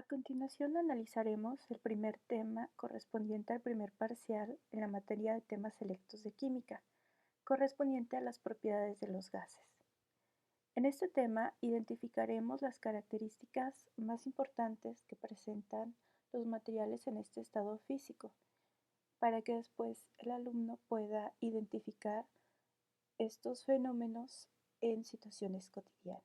continuación analizaremos el primer tema correspondiente al primer parcial en la materia de temas selectos de química, correspondiente a las propiedades de los gases. En este tema identificaremos las características más importantes que presentan los materiales en este estado físico, para que después el alumno pueda identificar estos fenómenos en situaciones cotidianas.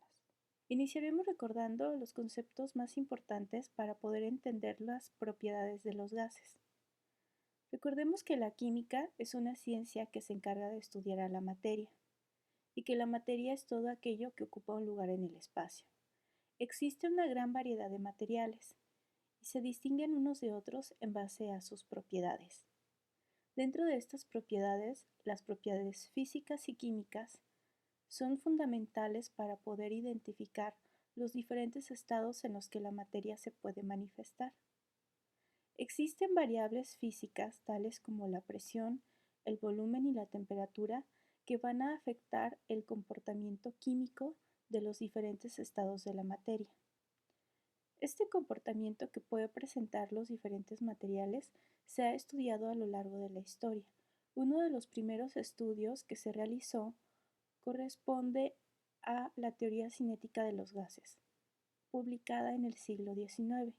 Iniciaremos recordando los conceptos más importantes para poder entender las propiedades de los gases. Recordemos que la química es una ciencia que se encarga de estudiar a la materia y que la materia es todo aquello que ocupa un lugar en el espacio. Existe una gran variedad de materiales y se distinguen unos de otros en base a sus propiedades. Dentro de estas propiedades, las propiedades físicas y químicas son fundamentales para poder identificar los diferentes estados en los que la materia se puede manifestar. Existen variables físicas tales como la presión, el volumen y la temperatura que van a afectar el comportamiento químico de los diferentes estados de la materia. Este comportamiento que puede presentar los diferentes materiales se ha estudiado a lo largo de la historia. Uno de los primeros estudios que se realizó corresponde a la teoría cinética de los gases, publicada en el siglo XIX.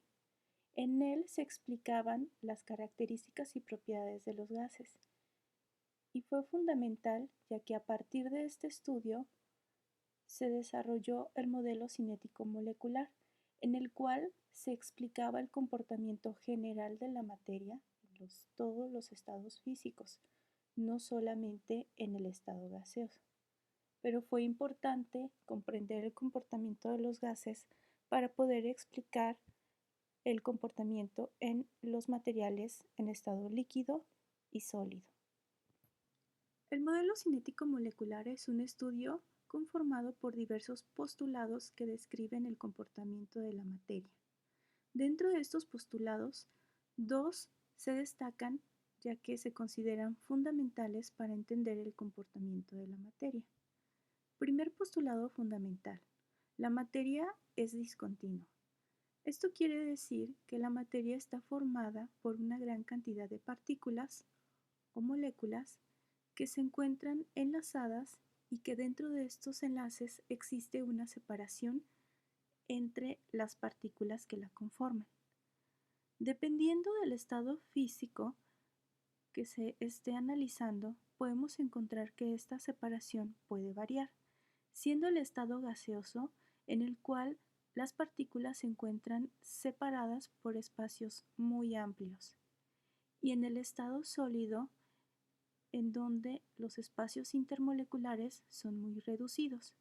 En él se explicaban las características y propiedades de los gases, y fue fundamental ya que a partir de este estudio se desarrolló el modelo cinético molecular, en el cual se explicaba el comportamiento general de la materia en todos los estados físicos, no solamente en el estado gaseoso. Pero fue importante comprender el comportamiento de los gases para poder explicar el comportamiento en los materiales en estado líquido y sólido. El modelo cinético molecular es un estudio conformado por diversos postulados que describen el comportamiento de la materia. Dentro de estos postulados, dos se destacan ya que se consideran fundamentales para entender el comportamiento de la materia. Primer postulado fundamental. La materia es discontinua. Esto quiere decir que la materia está formada por una gran cantidad de partículas o moléculas que se encuentran enlazadas y que dentro de estos enlaces existe una separación entre las partículas que la conforman. Dependiendo del estado físico que se esté analizando, podemos encontrar que esta separación puede variar, siendo el estado gaseoso en el cual las partículas se encuentran separadas por espacios muy amplios, y en el estado sólido en donde los espacios intermoleculares son muy reducidos,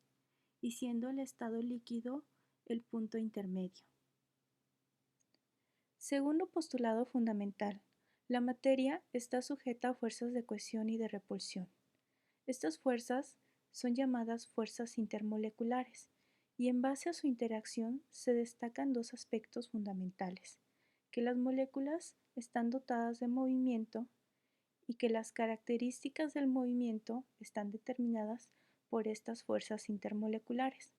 y siendo el estado líquido el punto intermedio. Segundo postulado fundamental. La materia está sujeta a fuerzas de cohesión y de repulsión. Estas fuerzas son llamadas fuerzas intermoleculares, y en base a su interacción se destacan dos aspectos fundamentales: que las moléculas están dotadas de movimiento y que las características del movimiento están determinadas por estas fuerzas intermoleculares.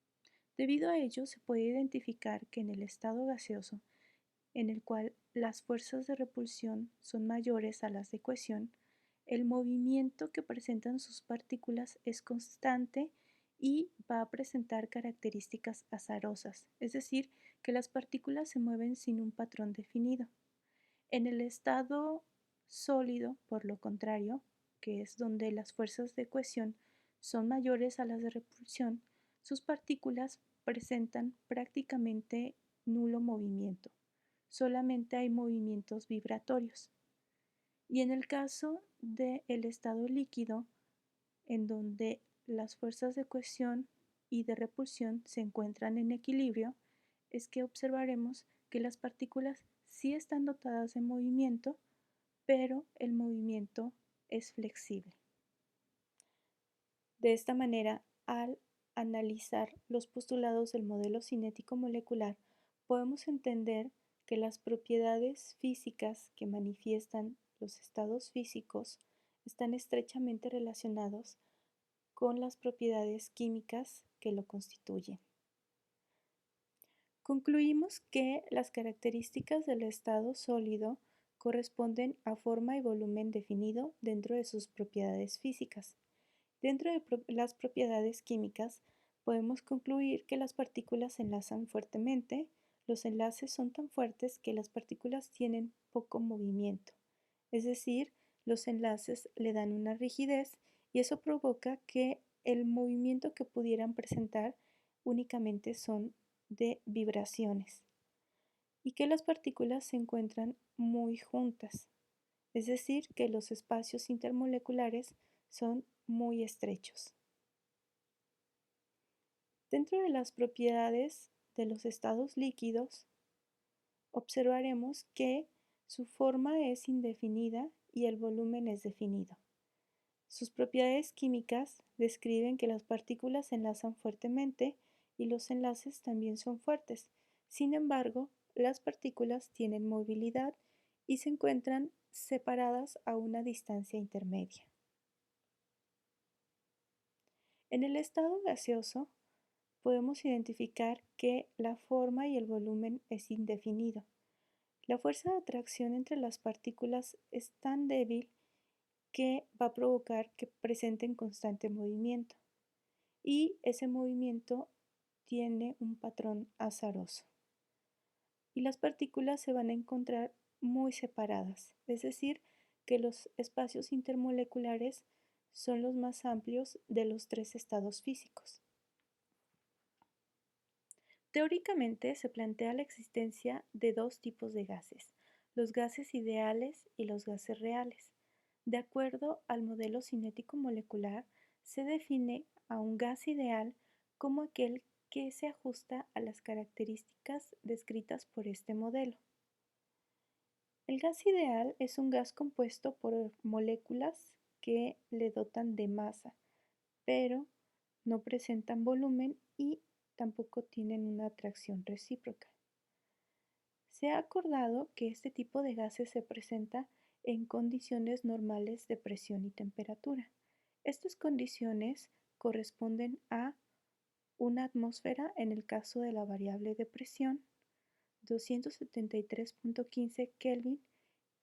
Debido a ello, se puede identificar que en el estado gaseoso, en el cual las fuerzas de repulsión son mayores a las de cohesión, el movimiento que presentan sus partículas es constante y va a presentar características azarosas, es decir, que las partículas se mueven sin un patrón definido. En el estado sólido, por lo contrario, que es donde las fuerzas de cohesión son mayores a las de repulsión, sus partículas presentan prácticamente nulo movimiento. Solamente hay movimientos vibratorios. Y en el caso del estado líquido, en donde las fuerzas de cohesión y de repulsión se encuentran en equilibrio, es que observaremos que las partículas sí están dotadas de movimiento, pero el movimiento es flexible. De esta manera, al analizar los postulados del modelo cinético molecular, podemos entender que las propiedades físicas que manifiestan los estados físicos están estrechamente relacionados con las propiedades químicas que lo constituyen. Concluimos que las características del estado sólido corresponden a forma y volumen definido dentro de sus propiedades físicas. Dentro de las propiedades químicas, podemos concluir que las partículas se enlazan fuertemente. Los enlaces son tan fuertes que las partículas tienen poco movimiento. Es decir, los enlaces le dan una rigidez y eso provoca que el movimiento que pudieran presentar únicamente son de vibraciones y que las partículas se encuentran muy juntas, es decir, que los espacios intermoleculares son muy estrechos. Dentro de las propiedades de los estados líquidos, observaremos que su forma es indefinida y el volumen es definido. Sus propiedades químicas describen que las partículas se enlazan fuertemente y los enlaces también son fuertes. Sin embargo, las partículas tienen movilidad y se encuentran separadas a una distancia intermedia. En el estado gaseoso, podemos identificar que la forma y el volumen es indefinido. La fuerza de atracción entre las partículas es tan débil que va a provocar que presenten constante movimiento y ese movimiento tiene un patrón azaroso y las partículas se van a encontrar muy separadas, es decir, que los espacios intermoleculares son los más amplios de los tres estados físicos. Teóricamente se plantea la existencia de dos tipos de gases, los gases ideales y los gases reales. De acuerdo al modelo cinético molecular, se define a un gas ideal como aquel que se ajusta a las características descritas por este modelo. El gas ideal es un gas compuesto por moléculas que le dotan de masa, pero no presentan volumen y tampoco tienen una atracción recíproca. Se ha acordado que este tipo de gases se presenta en condiciones normales de presión y temperatura. Estas condiciones corresponden a una atmósfera en el caso de la variable de presión, 273.15 Kelvin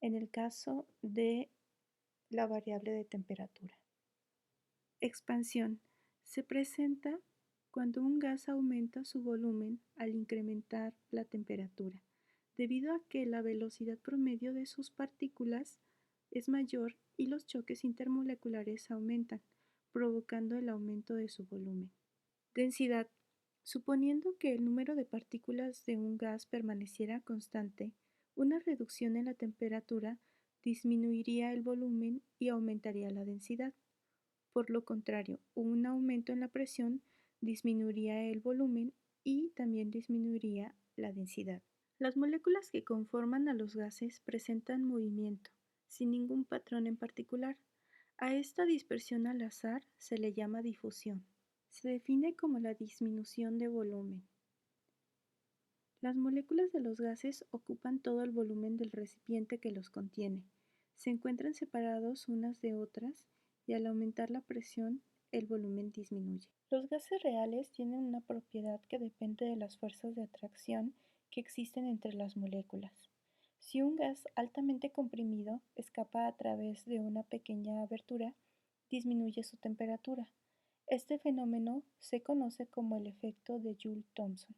en el caso de la variable de temperatura. Expansión. Se presenta cuando un gas aumenta su volumen al incrementar la temperatura, debido a que la velocidad promedio de sus partículas es mayor y los choques intermoleculares aumentan, provocando el aumento de su volumen. Densidad. Suponiendo que el número de partículas de un gas permaneciera constante, una reducción en la temperatura disminuiría el volumen y aumentaría la densidad. Por lo contrario, un aumento en la presión disminuiría el volumen y también disminuiría la densidad. Las moléculas que conforman a los gases presentan movimiento, sin ningún patrón en particular. A esta dispersión al azar se le llama difusión. Se define como la disminución de volumen. Las moléculas de los gases ocupan todo el volumen del recipiente que los contiene. Se encuentran separados unas de otras y al aumentar la presión, el volumen disminuye. Los gases reales tienen una propiedad que depende de las fuerzas de atracción que existen entre las moléculas. Si un gas altamente comprimido escapa a través de una pequeña abertura, disminuye su temperatura. Este fenómeno se conoce como el efecto de Joule-Thomson.